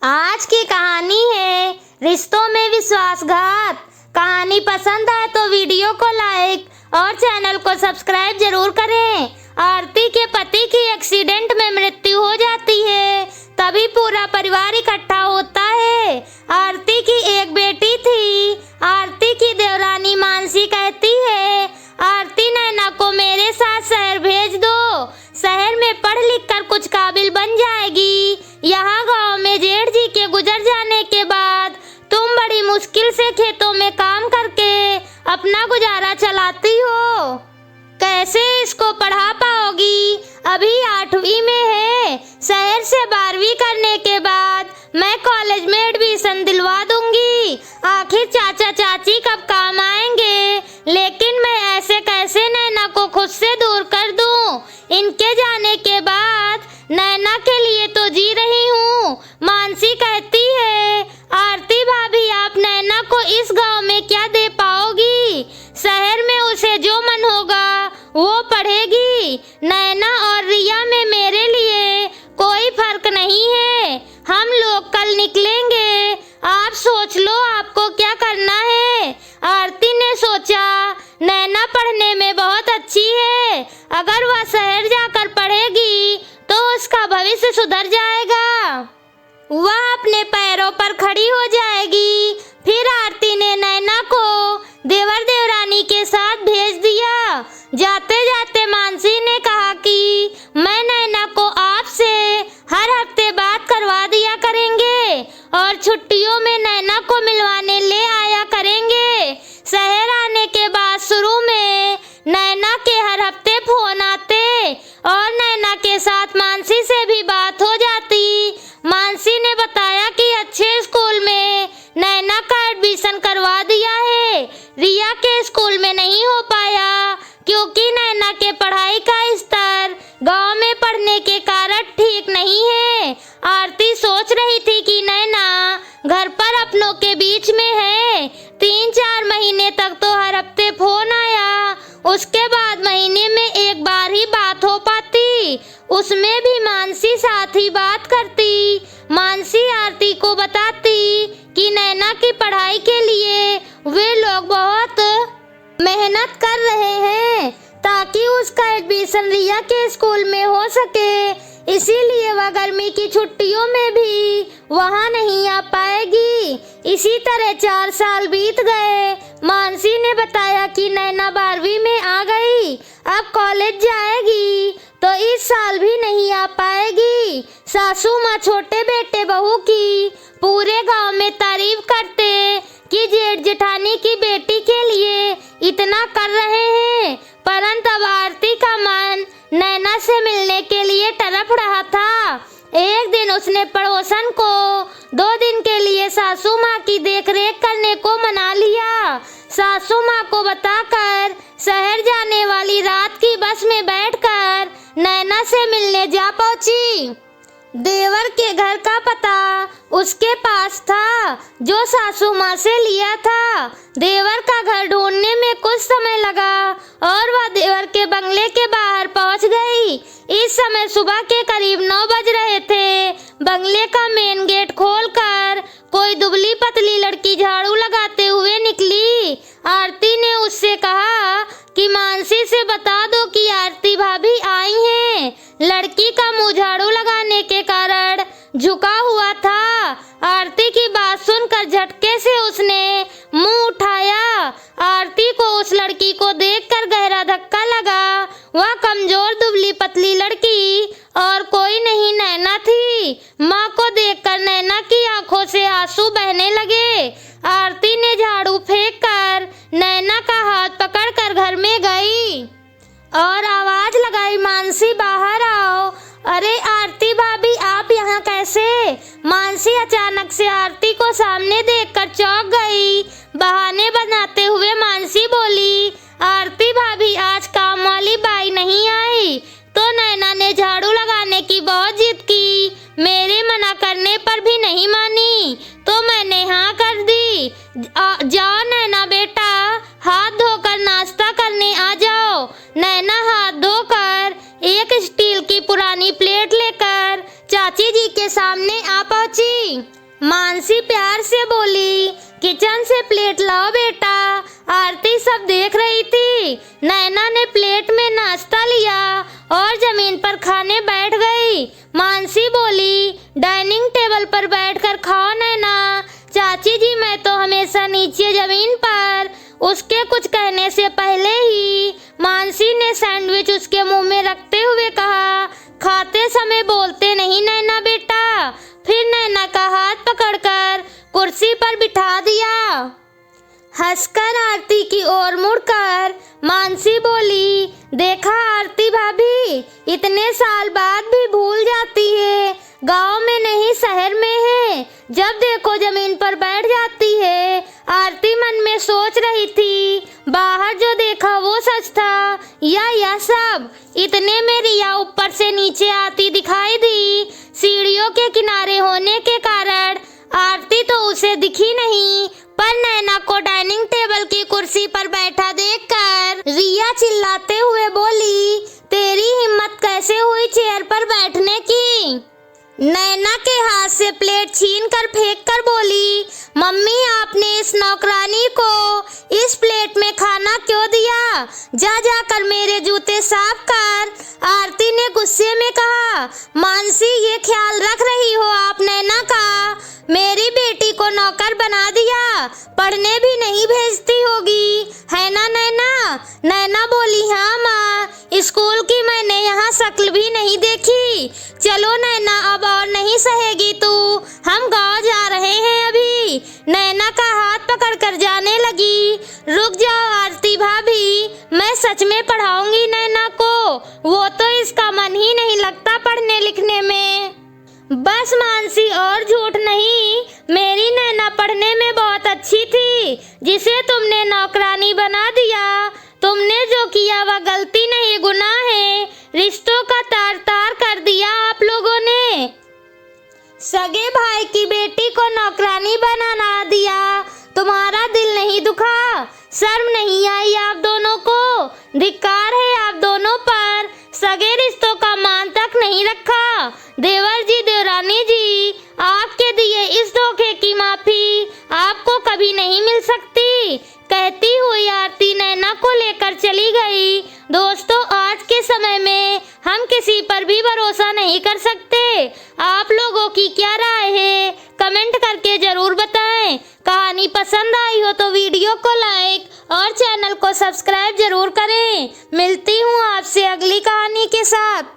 आज की कहानी है रिश्तों में विश्वासघात। कहानी पसंद आए तो वीडियो को लाइक और चैनल को सब्सक्राइब जरूर करें। आरती के पति की एक्सीडेंट में मृत्यु हो जाती है, तभी पूरा परिवार इकट्ठा होता है। आरती की एक बेटी थी। आरती की देवरानी मानसी कहती है, आरती नैना को मेरे साथ शहर भेज दो, शहर में पढ़ लिख कर कुछ काबिल बन जाएगी। यहाँ गांव में जेठ जी के गुजर जाने के बाद तुम बड़ी मुश्किल से खेतों में काम करके अपना गुजारा चलाती हो, कैसे इसको पढ़ा पाओगी? अभी 8वीं में है। शहर से 12वीं करने के बाद मैं कॉलेज में एडमिशन दिलवा दूंगी। आखिर चाचा चाची कब काम आएंगे? लेकिन मैं ऐसे कैसे नैना को खुद से दूर कर दूं? इनके जाने के बाद नैना के लिए तो जी रही हूँ। मानसी कहती है, आरती भाभी आप नैना को इस गांव में क्या दे पाओगी? शहर में उसे जो मन होगा वो पढ़ेगी। नैना और रिया में मेरे लिए कोई फर्क नहीं है। हम लोग कल निकलेंगे, आप सोच लो आपको क्या करना है। आरती ने सोचा, नैना पढ़ने में बहुत अच्छी है, अगर वह शहर जाकर पढ़ेगी तो उसका भविष्य सुधर जाएगा, वह अपने पैरों पर खड़ी हो जाएगी। फिर आरती ने नैना को देवर देवरानी के साथ भेज दिया। जाते जाते मानसी ने कहा कि मैं नैना को आपसे हर हफ्ते बात करवा दिया करेंगे और छुट्टियों में नैना को मिलवाने ले आया करेंगे। शहर आने के बाद शुरू में नैना के हर हफ्ते फोन आते और नैना के साथ मानसी से भी बात हो जाती। मानसी ने बताया कि अच्छे स्कूल में नैना का एडमिशन करवा दिया है। रिया के स्कूल में नहीं हो पाया क्योंकि नैना के पढ़ाई का स्तर गांव में पढ़ने के कारण ठीक नहीं है। आरती सोच रही थी कि नैना घर पर अपनों के बीच में है। 3-4 महीने तक तो हर हफ्ते फोन आया, उसके बाद महीने में एक बार ही बात हो पाती, उसमें भी मानसी साथ ही बात करती। मानसी आरती को बताती कि नैना की पढ़ाई के लिए वे लोग बहुत मेहनत कर रहे हैं ताकि उसका एडमिशन रिया के स्कूल में हो सके, इसीलिए वह गर्मी की छुट्टियों में भी वहां नहीं आ पाएगी। इसी तरह 4 साल बीत गए। मानसी ने बताया कि नैना 12वीं में आ गई, अब कॉलेज जाएगी तो इस साल भी नहीं आ पाएगी। सासू माँ छोटे बेटे बहू की पूरे गांव में तारीफ करते कि जेठ जेठानी की बेटी के लिए इतना कर रहे हैं, परंतु अब आरती का मन नैना से मिलने के लिए तड़प रहा था। एक दिन उसने पड़ोसन को 2 दिन के लिए सासू माँ की देखरेख करने को मना लिया। सासू माँ को बताकर शहर जाने वाली रात की बस में बैठकर नैना से मिलने जा पहुंची। देवर के घर का पता उसके पास था जो सासू माँ से लिया था। देवर का घर ढूंढने में कुछ समय लगा और वह देवर के बंगले के बाहर पहुंच गई। इस समय सुबह के करीब 9 बज रहे थे। बंगले का मेन गेट खोलकर कोई दुबली पतली लड़की झाड़ू लगाते हुए निकली। आरती ने उससे कहा कि मानसी से बता दो कि आरती भाभी आई हैं। लड़की का मुंह झाड़ू लगाने के कारण झुका हुआ था। आरती की बात सुनकर झटके से उसने मुंह उठाया। आरती को उस लड़की को देखकर गहरा धक्का लगा। वह कमजोर दुबली पतली लड़की और कोई नहीं नैना थी। माँ को देखकर नैना की आंखों से आंसू बहने लगे। आरती ने झाड़ू फेंककर नैना का हाथ पकड़कर घर में गई और आवाज लगाई, मानसी बाहर आओ। अरे आरती भाभी आप यहाँ कैसे? मानसी अचानक से आरती को सामने देखकर चौंक गई। बहाने बनाते हुए मानसी बोली, आरती भाभी आज काम वाली बाई नहीं आई। तो नैना ने झाड़ू लगाने की बहुत जिद की, मेरे मना करने पर भी नहीं मानी तो मैंने हाँ कर दी। जाओ नैना बेटा, हाथ धोकर नाश्ता करने आ जाओ। नैना हाथ धोकर एक स्टील की पुरानी प्लेट लेकर चाची जी के सामने आ पहुंची। मानसी प्यार से बोली, किचन से प्लेट लाओ बेटा। आरती सब देख रही थी। नैना ने प्लेट में नाश्ता लिया और जमीन पर खाने बैठ गई। मानसी बोली, डाइनिंग टेबल पर बैठकर खाओ नैना। चाची जी मैं तो हमेशा नीचे जमीन पर। उसके कुछ कहने से पहले ही मानसी ने सैंडविच उसके मुंह में रखते हुए कहा, खाते समय बोलते नहीं नैना बेटा। फिर नैना का हाथ पकड़कर कुर्सी पर बिठा दिया। हंसकर आरती की ओर मुड़कर मानसी बोली, देखा आरती भाभी, इतने साल बाद भी भूल जाती है। गांव में नहीं शहर में है, जब देखो जमीन पर बैठ जाती है। आरती मन में सोच रही थी, बाहर जो देखा वो सच था या यह सब। इतने में रिया ऊपर से नीचे आती दिखाई दी। सीढ़ियों के किनारे होने के कारण आरती तो उसे दिखी नहीं, पर नैना को डाइनिंग टेबल की कुर्सी पर बैठा देखकर रिया चिल्लाते हुए बोली, तेरी हिम्मत कैसे हुई चेयर पर बैठने की। नैना के हाथ से प्लेट छीनकर फेंककर बोली, मम्मी आपने इस नौकरानी को इस प्लेट में खाना क्यों दिया? जा जाकर मेरे जूते साफ कर। आरती ने गुस्से में कहा, मानसी ये ख्याल रख रही हो आप नैना का? मेरी बेटी को नौकर बना दिया, पढ़ने भी नहीं भेजती होगी, है ना नैना? नैना बोली, हाँ माँ, स्कूल की मैंने यहाँ शक्ल भी नहीं देखी। चलो नैना अब और नहीं सहेगी तू, हम गांव जा रहे हैं अभी। नैना का हाथ पकड़कर जाने लगी। रुक जाओ आरती भाभी, मैं सच में पढ़ाऊंगी नैना को, वो तो इसका मन ही नहीं लगता पढ़ने लिखने में। बस मानसी और झूठ नहीं, मेरी नैना पढ़ने में बहुत अच्छी थी, जिसे तुमने नौकरानी बना दिया। तुमने जो किया वह गलती नहीं गुनाह है। रिश्तों का तार तार कर दिया आप लोगों ने। सगे भाई की बेटी को नौकरानी बना दिया, तुम्हारा दिल नहीं दुखा? शर्म नहीं आई आप दोनों को? धिक्कार है आप दोनों पर, सगे रिश्तों का मान तक नहीं रखा। देवर जी देवरानी जी, आपके दिए इस धोखे की माफी आपको कभी नहीं मिल सकती, कहती हुई आरती नैना को लेकर चली गई। दोस्तों आज के समय में हम किसी पर भी भरोसा नहीं कर सकते। आप लोगों की क्या राय है कमेंट करके जरूर बताएं। कहानी पसंद आई हो तो वीडियो को लाइक और चैनल को सब्सक्राइब जरूर करें। मिलती हूँ आपसे अगली कहानी के साथ।